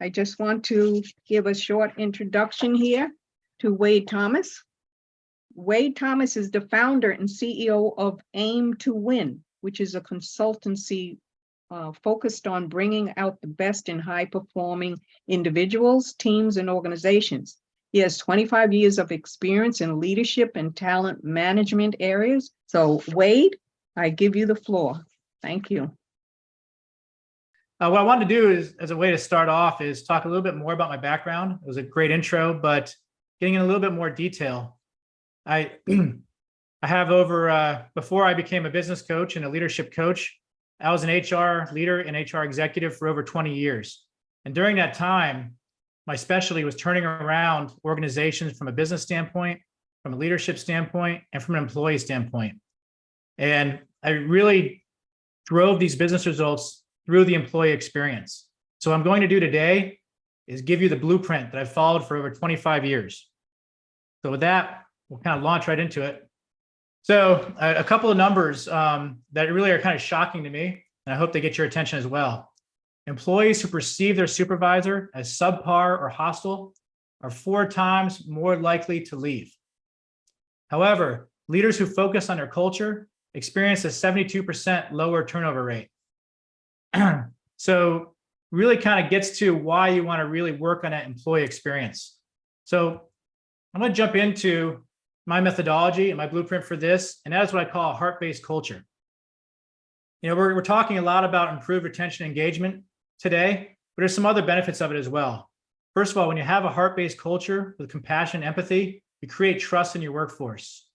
I just want to give a short introduction here to Wade Thomas. Wade Thomas is the founder and CEO of Aim to Win, which is a consultancy focused on bringing out the best in high-performing individuals, teams, and organizations. He has 25 years of experience in leadership and talent management areas. So, Wade, I give you the floor. Thank you. What I wanted to do is, as a way to start off, is talk a little bit more about my background. It was a great intro, but getting in a little bit more detail. I have before I became a business coach and a leadership coach, I was an HR leader and HR executive for over 20 years. And during that time, my specialty was turning around organizations from a business standpoint, from a leadership standpoint, and from an employee standpoint. And I really drove these business results through the employee experience. So what I'm going to do today is give you the blueprint that I've followed for over 25 years. So with that, we'll kind of launch right into it. So a couple of numbers that really are kind of shocking to me, and I hope they get your attention as well. Employees who perceive their supervisor as subpar or hostile are 4 times more likely to leave. However, leaders who focus on their culture experience a 72% lower turnover rate. So really kind of gets to why you want to really work on that employee experience. So I'm going to jump into my methodology and my blueprint for this, and that is what I call a heart-based culture. You know, we're talking a lot about improved retention engagement today, but there's some other benefits of it as well. First of all, when you have a heart-based culture with compassion and empathy, you create trust in your workforce.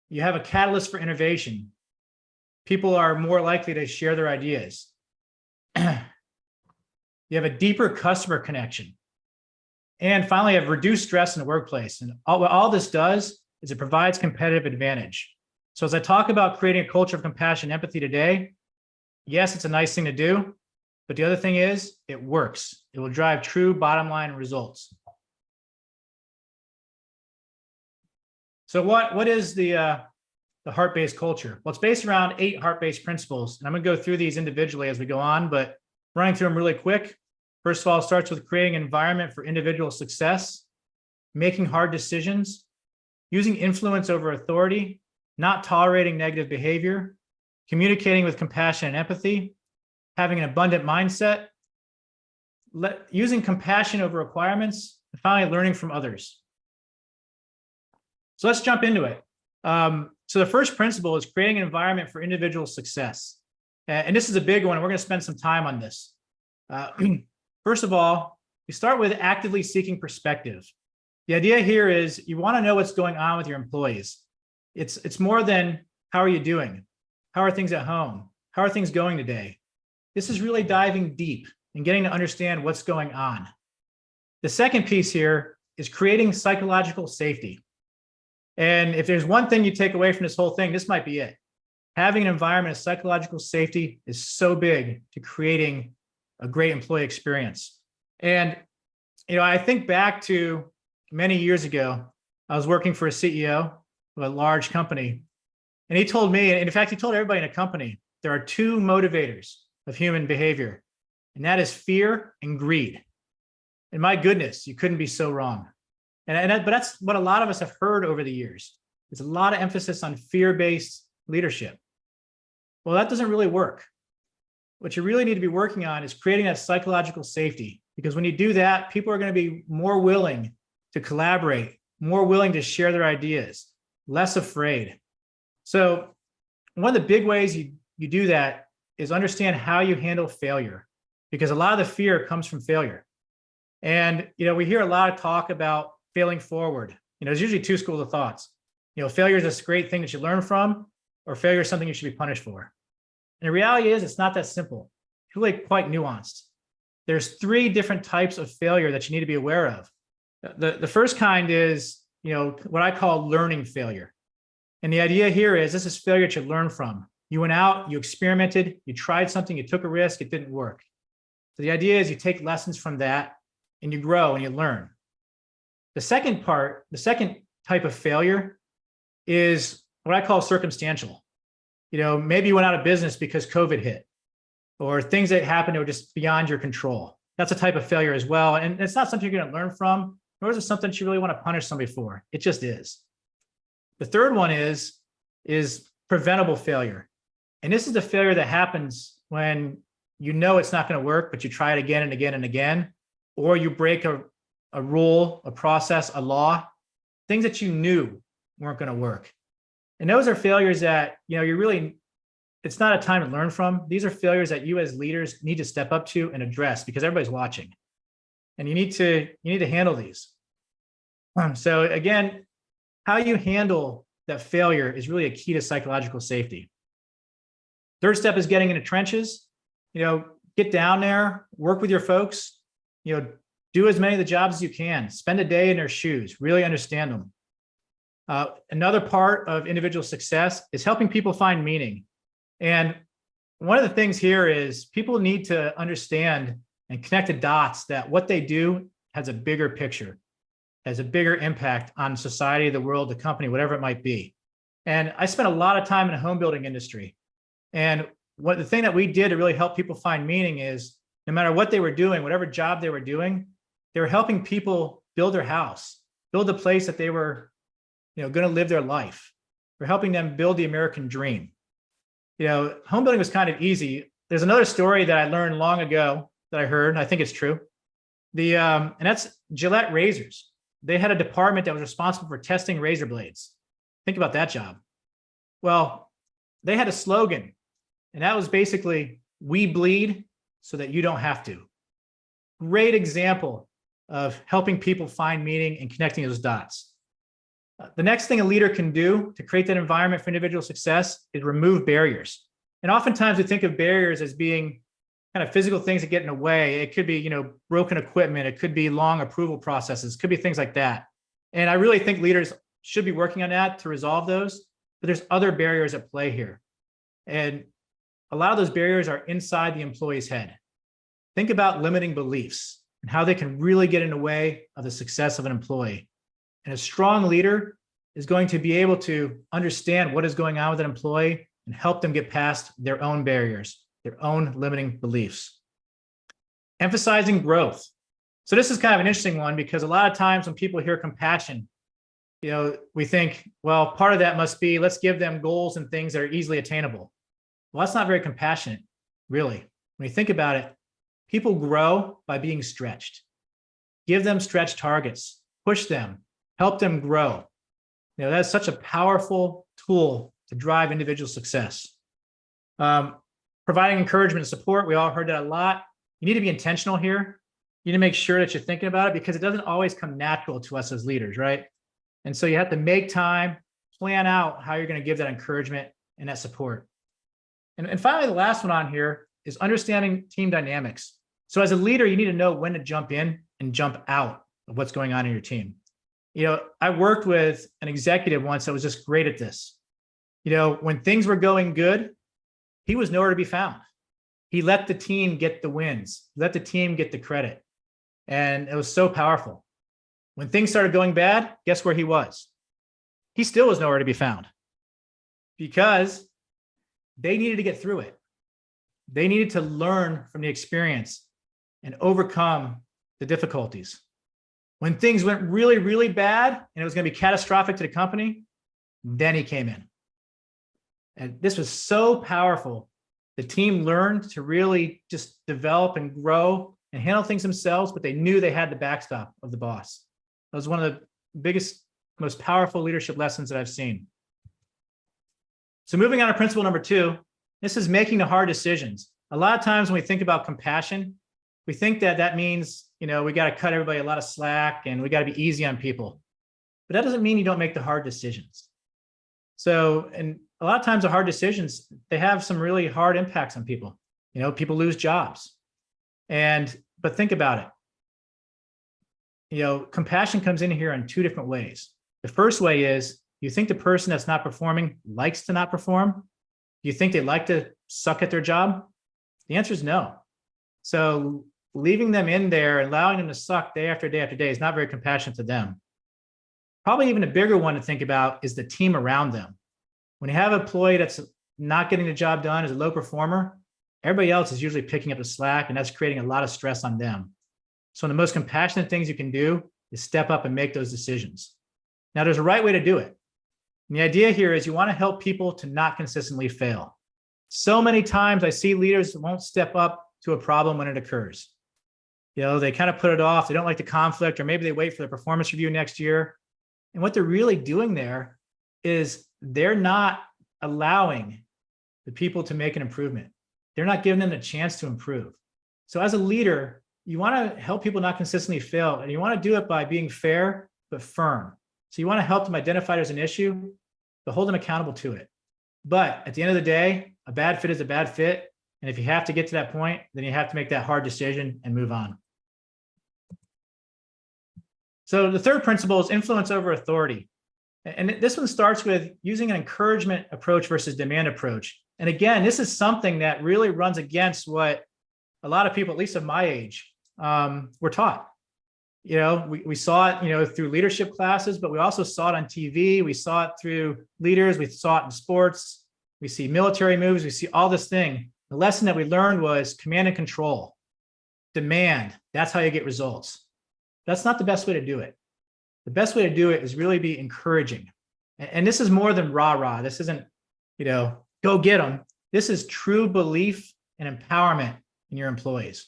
You have a catalyst for innovation. People are more likely to share their ideas. You have a deeper customer connection. And finally, you have reduced stress in the workplace. And what all this does is it provides competitive advantage. So as I talk about creating a culture of compassion and empathy today, yes, it's a nice thing to do, but the other thing is it works. It will drive true bottom line results. So what is the heart-based culture? Well, it's based around 8 heart-based principles. And I'm going to go through these individually as we go on, but running through them really quick. First of all, it starts with creating an environment for individual success, making hard decisions, using influence over authority, not tolerating negative behavior, communicating with compassion and empathy, having an abundant mindset, using compassion over requirements, and finally, learning from others. So let's jump into it. So the first principle is creating an environment for individual success. And this is a big one, and we're going to spend some time on this. First of all, you start with actively seeking perspective. The idea here is you want to know what's going on with your employees. It's more than how are you doing? How are things at home? How are things going today? This is really diving deep and getting to understand what's going on. The second piece here is creating psychological safety. And if there's one thing you take away from this whole thing, this might be it. Having an environment of psychological safety is so big to creating a great employee experience. And, you know, I think back to many years ago, I was working for a CEO of a large company. And he told me, and in fact, he told everybody in a company, there are 2 motivators of human behavior, and that is fear and greed. And my goodness, you couldn't be so wrong. But that's what a lot of us have heard over the years. There's a lot of emphasis on fear-based leadership. Well, that doesn't really work. What you really need to be working on is creating that psychological safety, because when you do that, people are going to be more willing to collaborate, more willing to share their ideas, less afraid. So one of the big ways you do that is understand how you handle failure, because a lot of the fear comes from failure. And, you know, we hear a lot of talk about failing forward. You know, there's usually 2 schools of thoughts. You know, failure is this great thing that you learn from, or failure is something you should be punished for. And the reality is it's not that simple. It's really quite nuanced. There's 3 different types of failure that you need to be aware of. The first kind is, you know, what I call learning failure. And the idea here is this is failure to learn from. You went out, you experimented, you tried something, you took a risk, it didn't work. So the idea is you take lessons from that and you grow and you learn. The second type of failure is what I call circumstantial. You know, maybe you went out of business because COVID hit, or things that happened that were just beyond your control. That's a type of failure as well. And it's not something you're going to learn from, nor is it something that you really want to punish somebody for. It just is. The third one is preventable failure. And this is the failure that happens when you know it's not going to work, but you try it again and again and again, or you break a rule, a process, a law, things that you knew weren't going to work. And those are failures that, it's not a time to learn from. These are failures that you as leaders need to step up to and address because everybody's watching. And you need to handle these. So again, how you handle that failure is really a key to psychological safety. Third step is getting into trenches. Get down there, work with your folks, do as many of the jobs as you can, spend a day in their shoes, really understand them. Another part of individual success is helping people find meaning. And one of the things here is people need to understand and connect the dots that what they do has a bigger picture, has a bigger impact on society, the world, the company, whatever it might be. And I spent a lot of time in the home building industry. And the thing that we did to really help people find meaning is no matter what they were doing, whatever job they were doing, they were helping people build their house, build the place that they were, going to live their life. We're helping them build the American dream. Home building was kind of easy. There's another story that I learned long ago that I heard, and I think it's true. And that's Gillette razors. They had a department that was responsible for testing razor blades. Think about that job. Well, they had a slogan, and that was basically, "We bleed so that you don't have to." Great example of helping people find meaning and connecting those dots. The next thing a leader can do to create that environment for individual success is remove barriers. And oftentimes we think of barriers as being kind of physical things that get in the way. It could be, broken equipment. It could be long approval processes. It could be things like that. And I really think leaders should be working on that to resolve those. But there's other barriers at play here. And a lot of those barriers are inside the employee's head. Think about limiting beliefs and how they can really get in the way of the success of an employee. And a strong leader is going to be able to understand what is going on with an employee and help them get past their own barriers, their own limiting beliefs. Emphasizing growth. So this is kind of an interesting one because a lot of times when people hear compassion, we think, well, part of that must be, let's give them goals and things that are easily attainable. Well, that's not very compassionate, really. When you think about it, people grow by being stretched. Give them stretch targets, push them, help them grow. That's such a powerful tool to drive individual success. Providing encouragement and support. We all heard that a lot. You need to be intentional here. You need to make sure that you're thinking about it because it doesn't always come natural to us as leaders, right? And so you have to make time, plan out how you're going to give that encouragement and that support. And finally, the last one on here is understanding team dynamics. So as a leader, you need to know when to jump in and jump out of what's going on in your team. I worked with an executive once that was just great at this. When things were going good, he was nowhere to be found. He let the team get the wins, let the team get the credit. And it was so powerful. When things started going bad, guess where he was? He still was nowhere to be found because they needed to get through it. They needed to learn from the experience and overcome the difficulties. When things went really, really bad and it was going to be catastrophic to the company, then he came in. And this was so powerful. The team learned to really just develop and grow and handle things themselves, but they knew they had the backstop of the boss. That was one of the biggest, most powerful leadership lessons that I've seen. So moving on to principle number 2, this is making the hard decisions. A lot of times when we think about compassion, we think that means, we got to cut everybody a lot of slack and we got to be easy on people. But that doesn't mean you don't make the hard decisions. So, and a lot of times the hard decisions, they have some really hard impacts on people. People lose jobs. But think about it. Compassion comes in here in 2 different ways. The first way is you think the person that's not performing likes to not perform. Do you think they like to suck at their job? The answer is no. So leaving them in there and allowing them to suck day after day after day is not very compassionate to them. Probably even a bigger one to think about is the team around them. When you have an employee that's not getting the job done as a low performer, everybody else is usually picking up the slack, and that's creating a lot of stress on them. So one of the most compassionate things you can do is step up and make those decisions. Now, there's a right way to do it. And the idea here is you want to help people to not consistently fail. So many times I see leaders that won't step up to a problem when it occurs. They kind of put it off. They don't like the conflict, or maybe they wait for the performance review next year. And what they're really doing there is they're not allowing the people to make an improvement. They're not giving them a chance to improve. So as a leader, you want to help people not consistently fail, and you want to do it by being fair but firm. So you want to help them identify there's an issue, but hold them accountable to it. But at the end of the day, a bad fit is a bad fit. And if you have to get to that point, then you have to make that hard decision and move on. So the third principle is influence over authority. And this one starts with using an encouragement approach versus demand approach. And again, this is something that really runs against what a lot of people, at least of my age, were taught. We saw it, through leadership classes, but we also saw it on TV. We saw it through leaders. We saw it in sports. We see military moves. We see all this thing. The lesson that we learned was command and control, demand. That's how you get results. That's not the best way to do it. The best way to do it is really be encouraging. And this is more than rah-rah. This isn't, go get them. This is true belief and empowerment in your employees.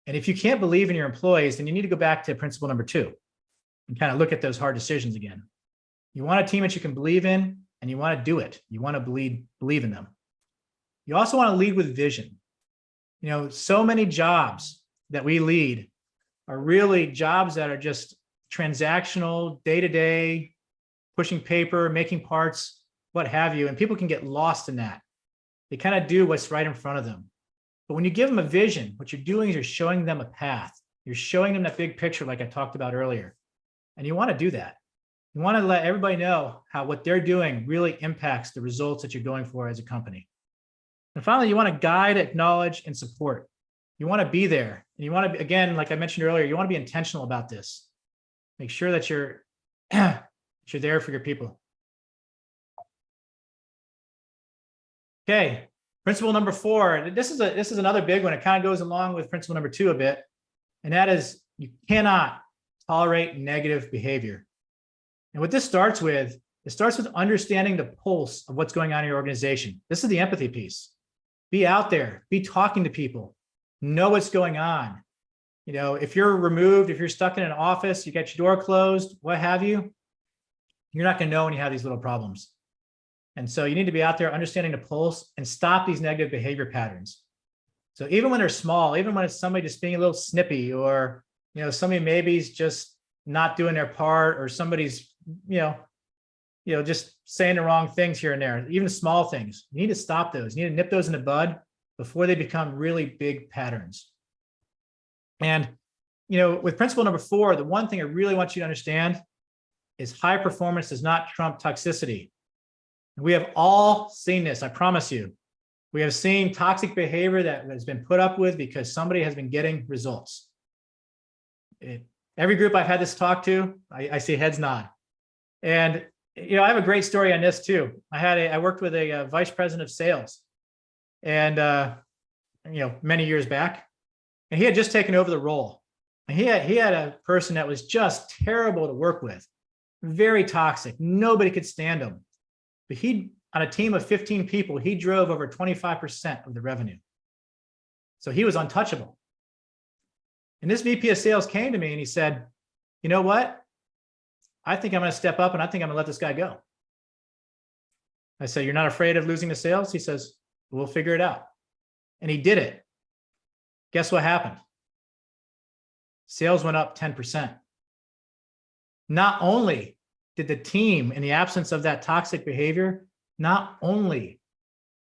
And if you can't believe in your employees, then you need to go back to principle number 2 and kind of look at those hard decisions again. You want a team that you can believe in, and you want to do it. You want to believe in them. You also want to lead with vision. So many jobs that we lead are really jobs that are just transactional, day-to-day, pushing paper, making parts, what have you. And people can get lost in that. They kind of do what's right in front of them. But when you give them a vision, what you're doing is you're showing them a path. You're showing them that big picture like I talked about earlier. And you want to do that. You want to let everybody know how what they're doing really impacts the results that you're going for as a company. And finally, you want to guide, acknowledge, and support. You want to be there. And you want to, again, like I mentioned earlier, you want to be intentional about this. Make sure that you're there for your people. Okay. Principle number 4, this is another big one. It kind of goes along with principle number 2 a bit. And that is you cannot tolerate negative behavior. And what this starts with, it starts with understanding the pulse of what's going on in your organization. This is the empathy piece. Be out there, be talking to people, know what's going on. If you're removed, if you're stuck in an office, you got your door closed, what have you, you're not going to know when you have these little problems. And so you need to be out there understanding the pulse and stop these negative behavior patterns. So even when they're small, even when it's somebody just being a little snippy, or, somebody maybe's just not doing their part, or somebody's, just saying the wrong things here and there, even small things, you need to stop those. You need to nip those in the bud before they become really big patterns. And, with principle number 4, the one thing I really want you to understand is high performance does not trump toxicity. We have all seen this, I promise you. We have seen toxic behavior that has been put up with because somebody has been getting results. Every group I've had this talk to, I see heads nod. And I have a great story on this too. I worked with a vice president of sales, and many years back, and he had just taken over the role. And he had a person that was just terrible to work with, very toxic. Nobody could stand him. But on a team of 15 people, he drove over 25% of the revenue. So he was untouchable. And this VP of sales came to me and he said, you know what? I think I'm going to step up and I think I'm going to let this guy go. I said, you're not afraid of losing the sales? He says, we'll figure it out. And he did it. Guess what happened? Sales went up 10%. Not only did the team, in the absence of that toxic behavior, not only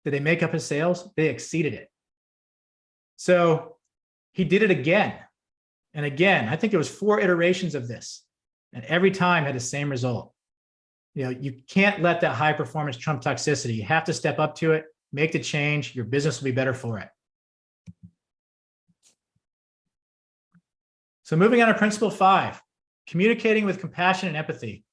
did they make up his sales, they exceeded it. So he did it again and again. I think there was 4 iterations of this, and every time had the same result. You can't let that high performance trump toxicity. You have to step up to it, make the change. Your business will be better for it. So moving on to principle 5, communicating with compassion and empathy.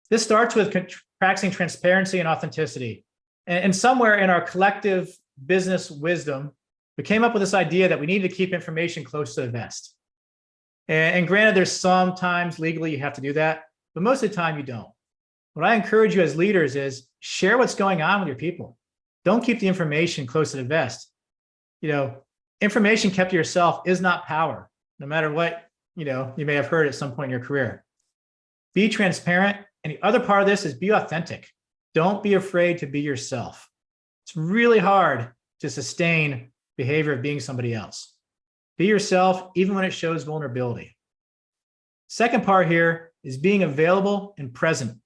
This starts with practicing transparency and authenticity. And somewhere in our collective business wisdom, we came up with this idea that we needed to keep information close to the vest. And granted, there's sometimes legally you have to do that, but most of the time you don't. What I encourage you as leaders is share what's going on with your people. Don't keep the information close to the vest. Information kept to yourself is not power, no matter what, you may have heard at some point in your career. Be transparent. And the other part of this is be authentic. Don't be afraid to be yourself. It's really hard to sustain behavior of being somebody else. Be yourself, even when it shows vulnerability. Second part here is being available and present.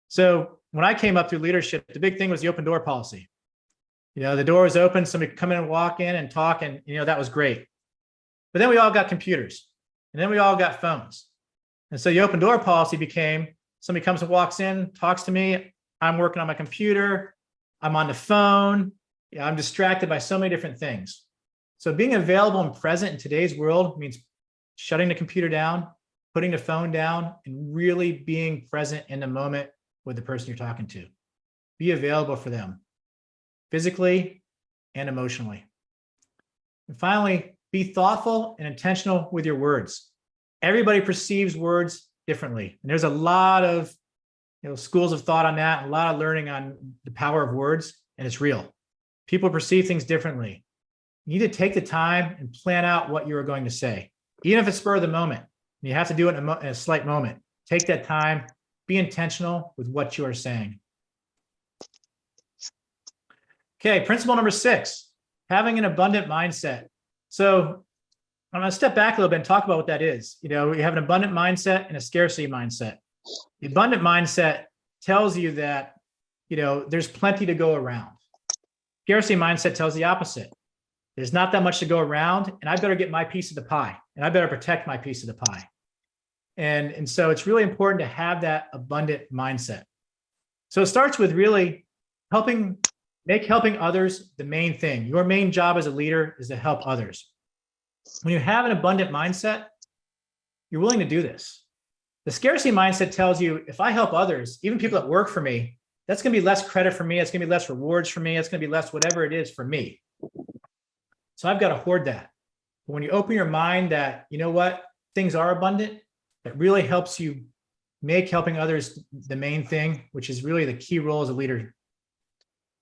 So when I came up through leadership, the big thing was the open door policy. The door was open, somebody could come in and walk in and talk, and that was great. But then we all got computers, and then we all got phones. And so the open door policy became somebody comes and walks in, talks to me, I'm working on my computer, I'm on the phone, I'm distracted by so many different things. So being available and present in today's world means shutting the computer down, putting the phone down, and really being present in the moment with the person you're talking to. Be available for them, physically and emotionally. And finally, be thoughtful and intentional with your words. Everybody perceives words differently. And there's a lot of schools of thought on that, a lot of learning on the power of words, and it's real. People perceive things differently. You need to take the time and plan out what you are going to say, even if it's spur of the moment. You have to do it in a slight moment. Take that time, be intentional with what you are saying. Okay, principle number 6, having an abundant mindset. So I'm going to step back a little bit and talk about what that is. We have an abundant mindset and a scarcity mindset. The abundant mindset tells you that, there's plenty to go around. Scarcity mindset tells the opposite. There's not that much to go around, and I better get my piece of the pie, and I better protect my piece of the pie. And so it's really important to have that abundant mindset. So it starts with really helping others the main thing. Your main job as a leader is to help others. When you have an abundant mindset, you're willing to do this. The scarcity mindset tells you, if I help others, even people that work for me, that's going to be less credit for me. It's going to be less rewards for me. It's going to be less whatever it is for me. So I've got to hoard that. But when you open your mind that, things are abundant, it really helps you make helping others the main thing, which is really the key role as a leader.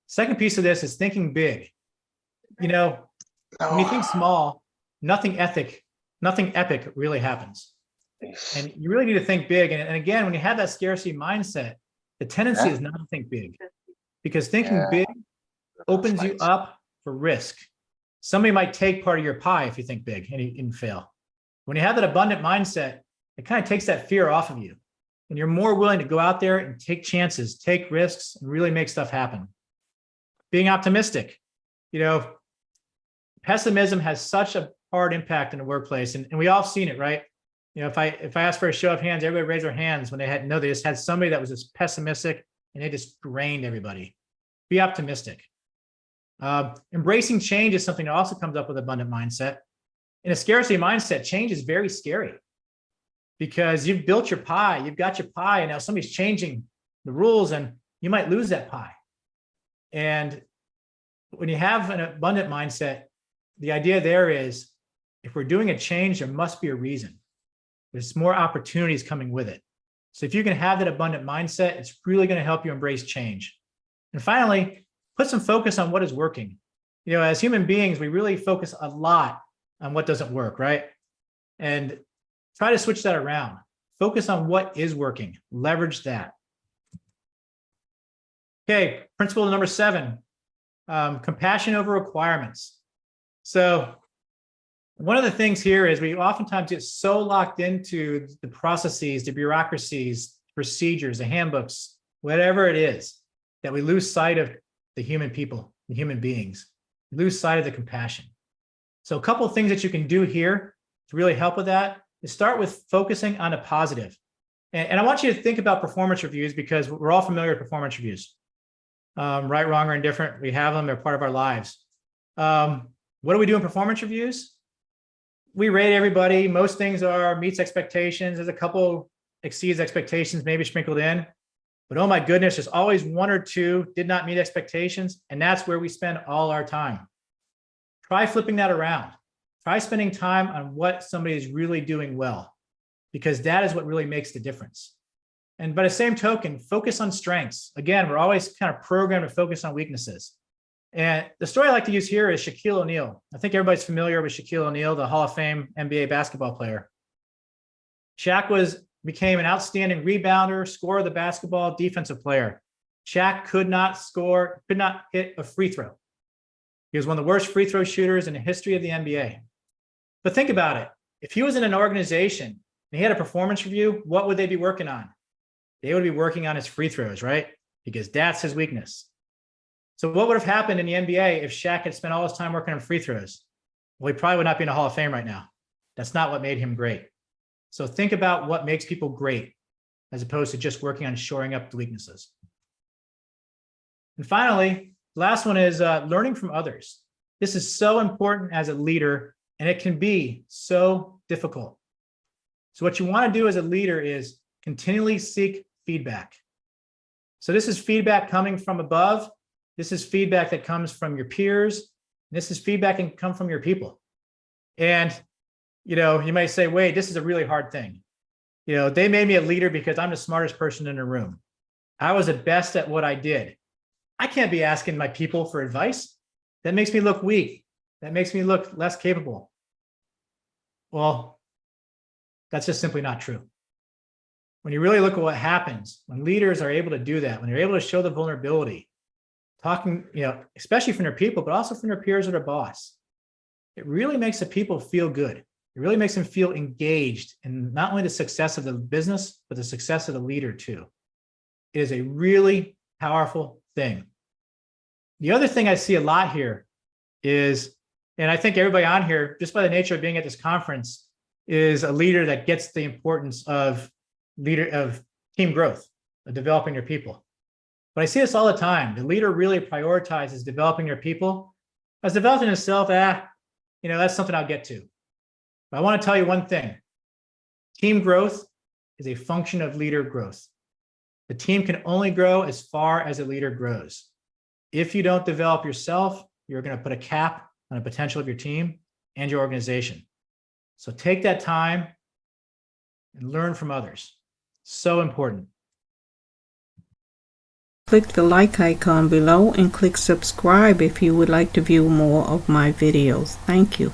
Second piece of this is thinking big. When you think small, nothing epic really happens. And you really need to think big. And again, when you have that scarcity mindset, the tendency is not to think big, because thinking big opens you up for risk. Somebody might take part of your pie if you think big and fail. When you have that abundant mindset, it kind of takes that fear off of you. And you're more willing to go out there and take chances, take risks, and really make stuff happen. Being optimistic. Pessimism has such a hard impact in the workplace, and we all have seen it, right? If I ask for a show of hands, everybody raised their hands when they just had somebody that was just pessimistic and they just drained everybody. Be optimistic. Embracing change is something that also comes up with abundant mindset. In a scarcity mindset, change is very scary because you've built your pie, you've got your pie, and now somebody's changing the rules and you might lose that pie. And when you have an abundant mindset, the idea there is, if we're doing a change, there must be a reason. There's more opportunities coming with it. So if you can have that abundant mindset, it's really going to help you embrace change. And finally, put some focus on what is working. As human beings, we really focus a lot on what doesn't work, right? And try to switch that around. Focus on what is working. Leverage that. Okay, principle number 7, compassion over requirements. So one of the things here is we oftentimes get so locked into the processes, the bureaucracies, procedures, the handbooks, whatever it is, that we lose sight of the human people, the human beings. We lose sight of the compassion. So a couple of things that you can do here to really help with that is start with focusing on a positive. And I want you to think about performance reviews, because we're all familiar with performance reviews. Right, wrong, or indifferent, we have them, they're part of our lives. What do we do in performance reviews? We rate everybody. Most things are meets expectations. There's a couple exceeds expectations, maybe sprinkled in. But oh my goodness, there's always 1 or 2 did not meet expectations. And that's where we spend all our time. Try flipping that around. Try spending time on what somebody is really doing well, because that is what really makes the difference. And by the same token, focus on strengths. Again, we're always kind of programmed to focus on weaknesses. And the story I like to use here is Shaquille O'Neal. I think everybody's familiar with Shaquille O'Neal, the Hall of Fame NBA basketball player. Shaq became an outstanding rebounder, scorer of the basketball, defensive player. Shaq could not hit a free throw. He was one of the worst free throw shooters in the history of the NBA. But think about it. If he was in an organization and he had a performance review, what would they be working on? They would be working on his free throws, right? Because that's his weakness. So what would have happened in the NBA if Shaq had spent all his time working on free throws? Well, he probably would not be in the Hall of Fame right now. That's not what made him great. So think about what makes people great, as opposed to just working on shoring up the weaknesses. And finally, the last one is learning from others. This is so important as a leader, and it can be so difficult. So what you want to do as a leader is continually seek feedback. So this is feedback coming from above. This is feedback that comes from your peers. This is feedback that can come from your people. And, you might say, wait, this is a really hard thing. They made me a leader because I'm the smartest person in the room. I was the best at what I did. I can't be asking my people for advice. That makes me look weak. That makes me look less capable. Well, that's just simply not true. When you really look at what happens, when leaders are able to do that, when they're able to show the vulnerability, talking, especially from their people, but also from their peers or their boss, it really makes the people feel good. It really makes them feel engaged in not only the success of the business, but the success of the leader too. It is a really powerful thing. The other thing I see a lot here is, and I think everybody on here, just by the nature of being at this conference, is a leader that gets the importance of team growth, of developing their people. But I see this all the time. The leader really prioritizes developing their people. As developing himself, that's something I'll get to. But I want to tell you one thing. Team growth is a function of leader growth. The team can only grow as far as a leader grows. If you don't develop yourself, you're going to put a cap on the potential of your team and your organization. So take that time and learn from others. So important. Click the like icon below and click subscribe if you would like to view more of my videos. Thank you.